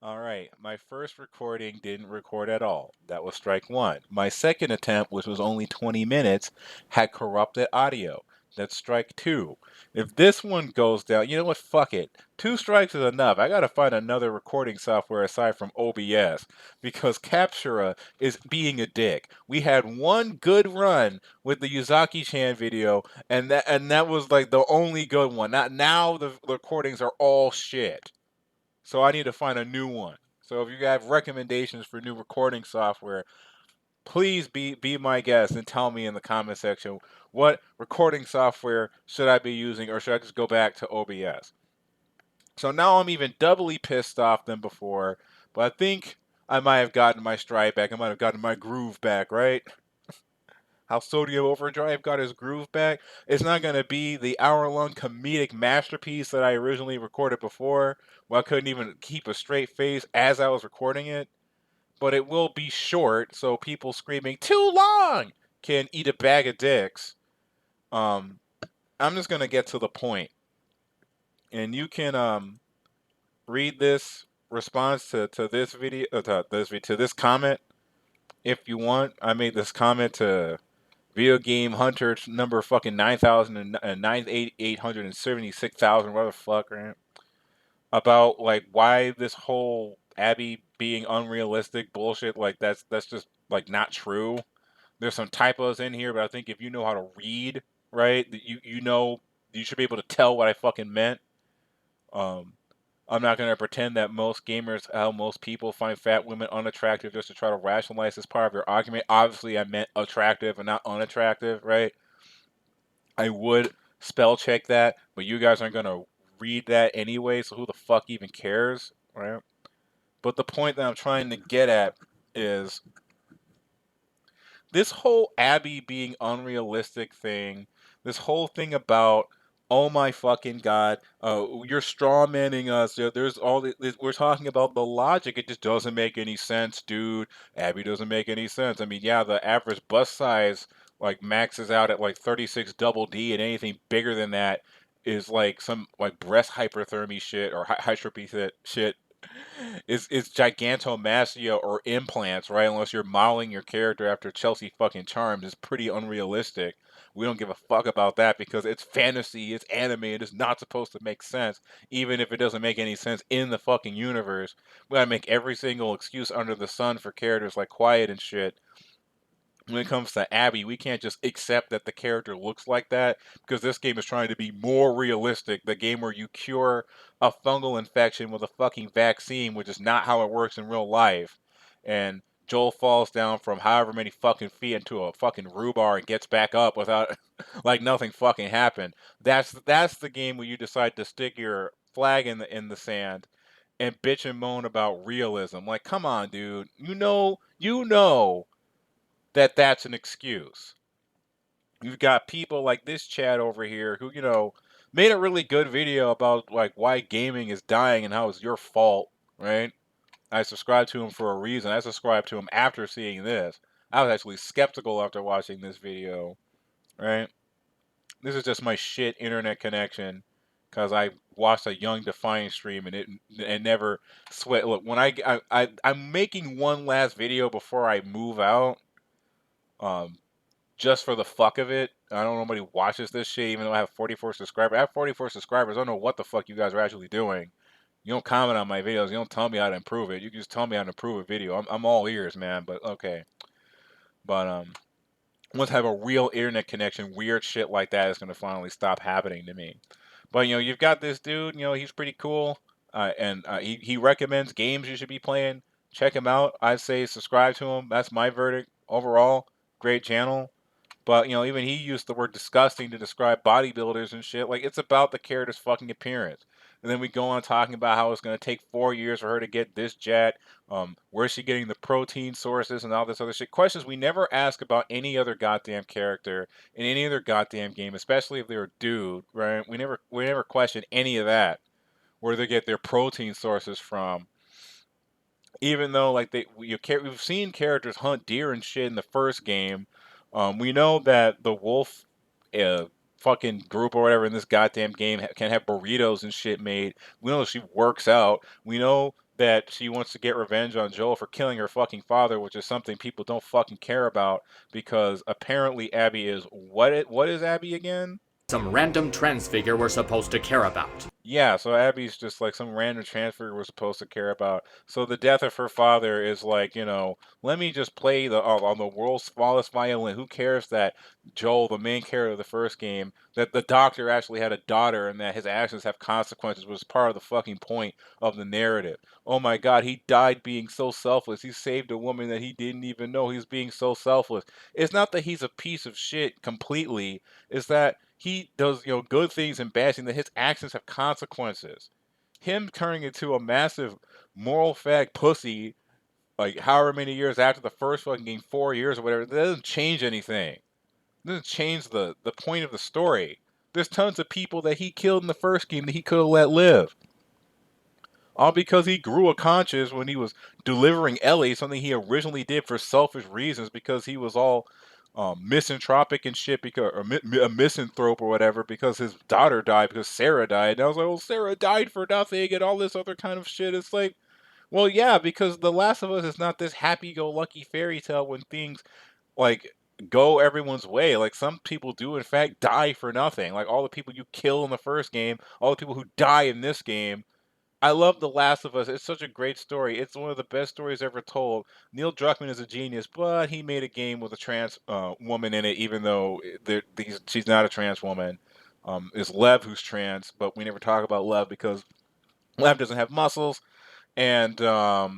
All right, my first recording didn't record at all. That was strike one. My second attempt, which was only 20 minutes, had corrupted audio. That's strike two. If this one goes down, you know what? Fuck it. Two strikes is enough. I gotta find another recording software aside from OBS because Captura is being a dick. We had one good run with the Yuzaki-chan video, and that was like the only good one. Not now the recordings are all shit. So I need to find a new one. So if you have recommendations for new recording software, please be my guest and tell me in the comment section what recording software should I be using, or should I just go back to OBS? So now I'm even doubly pissed off than before, but I think I might have gotten my stride back. I might have gotten my groove back, right? How Sodium Overdrive got his groove back. It's not going to be the hour-long comedic masterpiece that I originally recorded before, where I couldn't even keep a straight face as I was recording it. But it will be short, so people screaming, too long, can eat a bag of dicks. Um, I'm just going to get to the point. And you can read this response to this video, to this comment if you want. I made this comment to Video Game Hunter number fucking 9,000 and 9,876,000, whatever the fuck, right? About like why this whole Abby being unrealistic bullshit, like that's just like not true. There's some typos in here, but I think if you know how to read, right, you know you should be able to tell what I fucking meant. Um, I'm not gonna pretend that most gamers, how most people find fat women unattractive just to try to rationalize this part of your argument. Obviously, I meant attractive and not unattractive, right? I would spell check that, but you guys aren't gonna read that anyway, so who the fuck even cares, right? But the point that I'm trying to get at is this whole Abby being unrealistic thing, this whole thing about, oh my fucking god, you're strawmanning us. There's all this, we're talking about the logic. It just doesn't make any sense, dude. Abby doesn't make any sense. I mean, yeah, the average bust size like maxes out at like 36 double D, and anything bigger than that is like some like breast hyperthermia shit or hypertrophy shit. It's gigantomastia or implants, right? Unless you're modeling your character after Chelsea fucking Charms, it's pretty unrealistic. We don't give a fuck about that because it's fantasy, it's anime, it is not supposed to make sense, even if it doesn't make any sense in the fucking universe. We gotta make every single excuse under the sun for characters like Quiet and shit. When it comes to Abby, we can't just accept that the character looks like that because this game is trying to be more realistic. The game where you cure a fungal infection with a fucking vaccine, which is not how it works in real life. And Joel falls down from however many fucking feet into a fucking rhubarb and gets back up without like nothing fucking happened. That's the game where you decide to stick your flag in the sand and bitch and moan about realism. Like, come on, dude. You know that that's an excuse. You've got people like this Chad over here who, made a really good video about like why gaming is dying and how it's your fault, right? I subscribed to him for a reason. I subscribed to him after seeing this. I was actually skeptical after watching this video, right? This is just my shit internet connection because I watched a Young Defiant stream and it never sweat. Look, when I'm making one last video before I move out. Um, just for the fuck of it. I don't know nobody watches this shit, even though I have 44 subscribers. I have 44 subscribers. I don't know what the fuck you guys are actually doing. You don't comment on my videos. You don't tell me how to improve it. You can just tell me how to improve a video. I'm all ears, man. But okay. But once I have a real internet connection, weird shit like that is gonna finally stop happening to me. But you've got this dude. He's pretty cool, and he recommends games you should be playing. Check him out. I'd say subscribe to him. That's my verdict overall. Great channel. But even he used the word disgusting to describe bodybuilders and shit. Like it's about the character's fucking appearance. And then we go on talking about how it's going to take 4 years for her to get this jet. Where's she getting the protein sources and all this other shit? Questions we never ask about any other goddamn character in any other goddamn game, especially if they're a dude, right? We never question any of that. Where they get their protein sources from, even though like we've seen characters hunt deer and shit in the first game. We know that the wolf uh, fucking group or whatever in this goddamn game can have burritos and shit made. We know she works out. We know that she wants to get revenge on Joel for killing her fucking father, which is something people don't fucking care about because apparently Abby is what is Abby again? Some random trans figure we're supposed to care about. Yeah, so Abby's just like some random transfer we're supposed to care about. So the death of her father is like, let me just play on the world's smallest violin. Who cares that Joel, the main character of the first game, that the doctor actually had a daughter and that his actions have consequences was part of the fucking point of the narrative. Oh my God, he died being so selfless. He saved a woman that he didn't even know he was being so selfless. It's not that he's a piece of shit completely, is that he does good things and bad things, that his actions have consequences. Him turning into a massive moral fag pussy like however many years after the first fucking game, 4 years or whatever, that doesn't change anything. It doesn't change the point of the story. There's tons of people that he killed in the first game that he could have let live. All because he grew a conscience when he was delivering Ellie, something he originally did for selfish reasons because he was all misanthropic and shit, because a misanthrope or whatever, because his daughter died, because Sarah died. And I was like, well, Sarah died for nothing and all this other kind of shit. It's like, well, yeah, because The Last of Us is not this happy-go-lucky fairy tale when things like go everyone's way. Like some people do in fact die for nothing. Like all the people you kill in the first game, all the people who die in this game. I love The Last of Us. It's such a great story. It's one of the best stories ever told. Neil Druckmann is a genius, but he made a game with a trans woman in it, even though she's not a trans woman. It's Lev who's trans, but we never talk about Lev because Lev doesn't have muscles, and now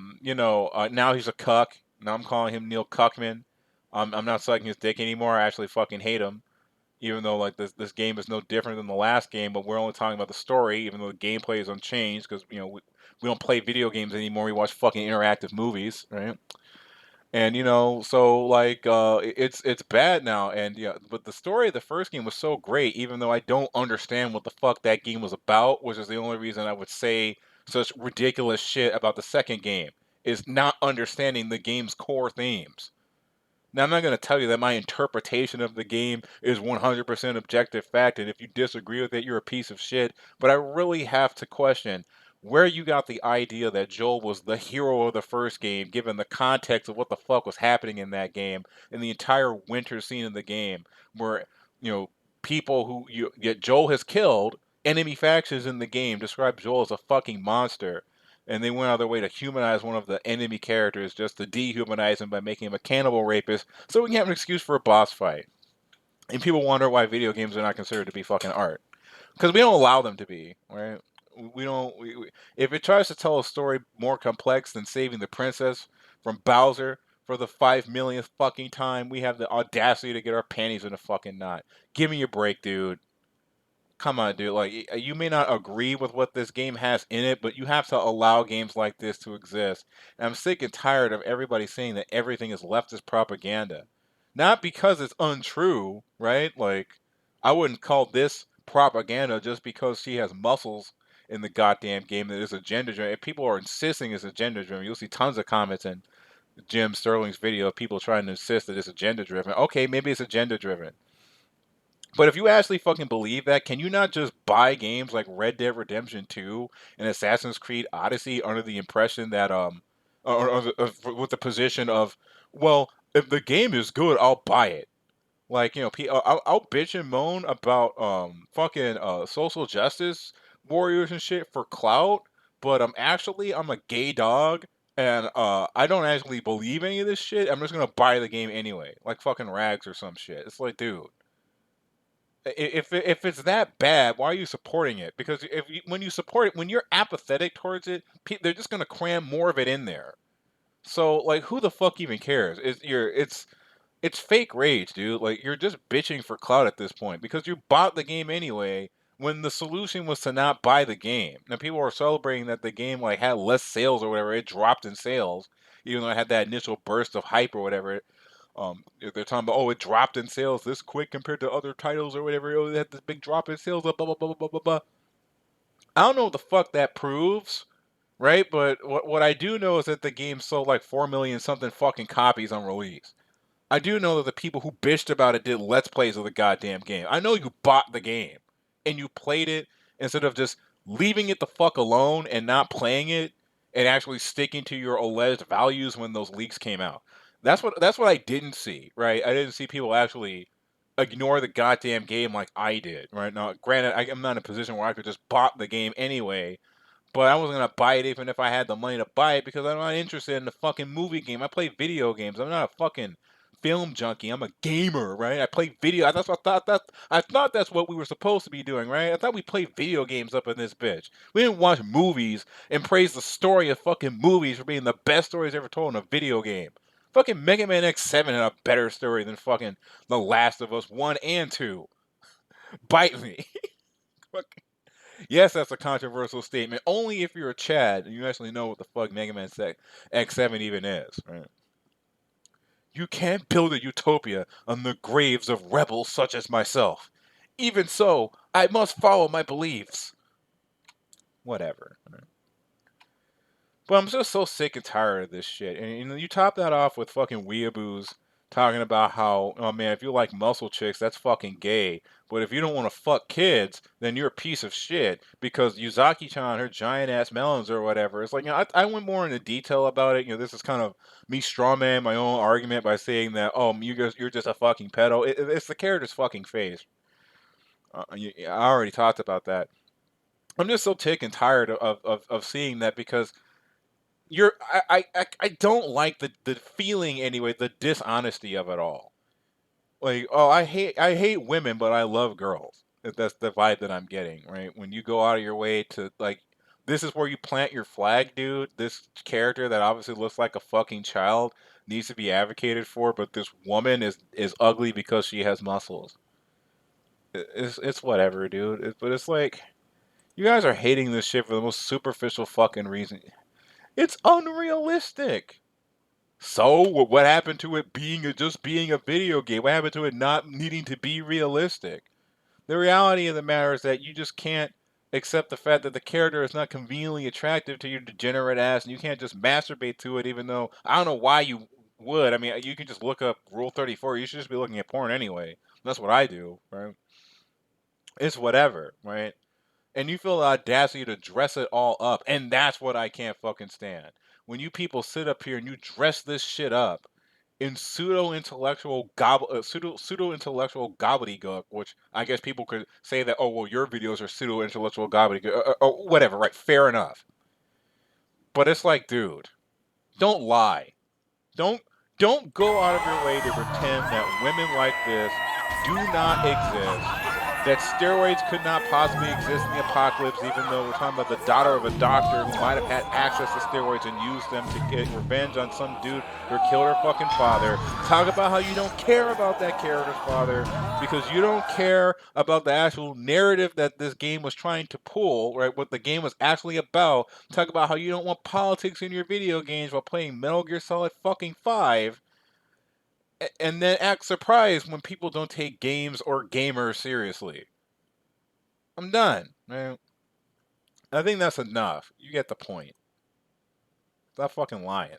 he's a cuck. Now I'm calling him Neil Cuckman. I'm not sucking his dick anymore. I actually fucking hate him, even though like this game is no different than the last game, but we're only talking about the story, even though the gameplay is unchanged because we don't play video games anymore. We watch fucking interactive movies, right? And so like it's bad now, and yeah, but the story of the first game was so great, even though I don't understand what the fuck that game was about, which is the only reason I would say such ridiculous shit about the second game is not understanding the game's core themes. Now, I'm not going to tell you that my interpretation of the game is 100% objective fact, and if you disagree with it, you're a piece of shit. But I really have to question where you got the idea that Joel was the hero of the first game, given the context of what the fuck was happening in that game, and the entire winter scene in the game, where, you know, people who yet Joel has killed, enemy factions in the game, describe Joel as a fucking monster, and they went out of their way to humanize one of the enemy characters just to dehumanize him by making him a cannibal rapist so we can have an excuse for a boss fight. And people wonder why video games are not considered to be fucking art. Because we don't allow them to be, right? We don't. If it tries to tell a story more complex than saving the princess from Bowser for the 5 millionth fucking time, we have the audacity to get our panties in a fucking knot. Give me a break, dude. Come on, dude. Like, you may not agree with what this game has in it, but you have to allow games like this to exist. And I'm sick and tired of everybody saying that everything is leftist propaganda. Not because it's untrue, right? Like, I wouldn't call this propaganda just because she has muscles in the goddamn game that is agenda driven. If people are insisting it's agenda driven, you'll see tons of comments in Jim Sterling's video of people trying to insist that it's agenda driven. Okay, maybe it's agenda driven. But if you actually fucking believe that, can you not just buy games like Red Dead Redemption 2 and Assassin's Creed Odyssey under the impression that with the position of, well, if the game is good, I'll buy it. Like, I'll bitch and moan about fucking social justice warriors and shit for clout, but I'm a gay dog and I don't actually believe any of this shit. I'm just gonna buy the game anyway, like fucking rags or some shit. It's like, dude, if it's that bad, why are you supporting it? Because when you support it, when you're apathetic towards it, they're just gonna cram more of it in there. So like, who the fuck even cares? It's fake rage, dude. Like you're just bitching for clout at this point because you bought the game anyway. When the solution was to not buy the game, now people are celebrating that the game like had less sales or whatever. It dropped in sales, even though it had that initial burst of hype or whatever. They're talking about, oh, it dropped in sales this quick compared to other titles or whatever. Oh, they had this big drop in sales. Blah blah blah blah blah blah blah. I don't know what the fuck that proves, right? But what I do know is that the game sold like 4 million something fucking copies on release. I do know that the people who bitched about it did let's plays of the goddamn game. I know you bought the game and you played it instead of just leaving it the fuck alone and not playing it and actually sticking to your alleged values when those leaks came out. That's what I didn't see, right? I didn't see people actually ignore the goddamn game like I did, right? Now, granted, I'm not in a position where I could just bought the game anyway, but I wasn't gonna buy it even if I had the money to buy it because I'm not interested in the fucking movie game. I play video games. I'm not a fucking film junkie. I'm a gamer, right? I play video. I thought that's what we were supposed to be doing, right? I thought we played video games up in this bitch. We didn't watch movies and praise the story of fucking movies for being the best stories ever told in a video game. Fucking Mega Man X7 had a better story than fucking The Last of Us 1 and 2. Bite me. Yes, that's a controversial statement. Only if you're a Chad and you actually know what the fuck Mega Man X7 even is, right? You can't build a utopia on the graves of rebels such as myself. Even so, I must follow my beliefs. Whatever. Right? But I'm just so sick and tired of this shit. And you top that off with fucking weeaboos talking about how, oh man, if you like muscle chicks, that's fucking gay. But if you don't want to fuck kids, then you're a piece of shit. Because Yuzaki-chan, her giant ass melons or whatever. It's like, I went more into detail about it. This is kind of me strawman my own argument by saying that, oh, you're just a fucking pedo. It's the character's fucking face. I already talked about that. I'm just so tick and tired of seeing that because I don't like the feeling anyway, the dishonesty of it all. Like, oh, I hate women, but I love girls. That's the vibe that I'm getting, right? When you go out of your way to like, this is where you plant your flag, dude. This character that obviously looks like a fucking child needs to be advocated for, but this woman is ugly because she has muscles. It's whatever, dude. But it's like you guys are hating this shit for the most superficial fucking reason. It's unrealistic. So what happened to it just being a video game? What happened to it not needing to be realistic? The reality of the matter is that you just can't accept the fact that the character is not conveniently attractive to your degenerate ass, and you can't just masturbate to it. Even though I don't know why you would. I mean, you can just look up Rule 34. You should just be looking at porn anyway. That's what I do, right? It's whatever, right? And you feel the audacity to dress it all up, and that's what I can't fucking stand. When you people sit up here and you dress this shit up in pseudo intellectual gobbledygook, which I guess people could say that, oh well, your videos are pseudo intellectual gobbledygook, or whatever, right? Fair enough. But it's like, dude, don't lie. Don't don't go out of your way to pretend that women like this do not exist, that steroids could not possibly exist in the apocalypse, even though we're talking about the daughter of a doctor who might have had access to steroids and used them to get revenge on some dude who killed her fucking father. Talk about how you don't care about that character's father because you don't care about the actual narrative that this game was trying to pull, right? What the game was actually about. Talk about how you don't want politics in your video games while playing Metal Gear Solid fucking 5, and then act surprised when people don't take games or gamers seriously. I'm done, man. I think that's enough. You get the point. Stop fucking lying.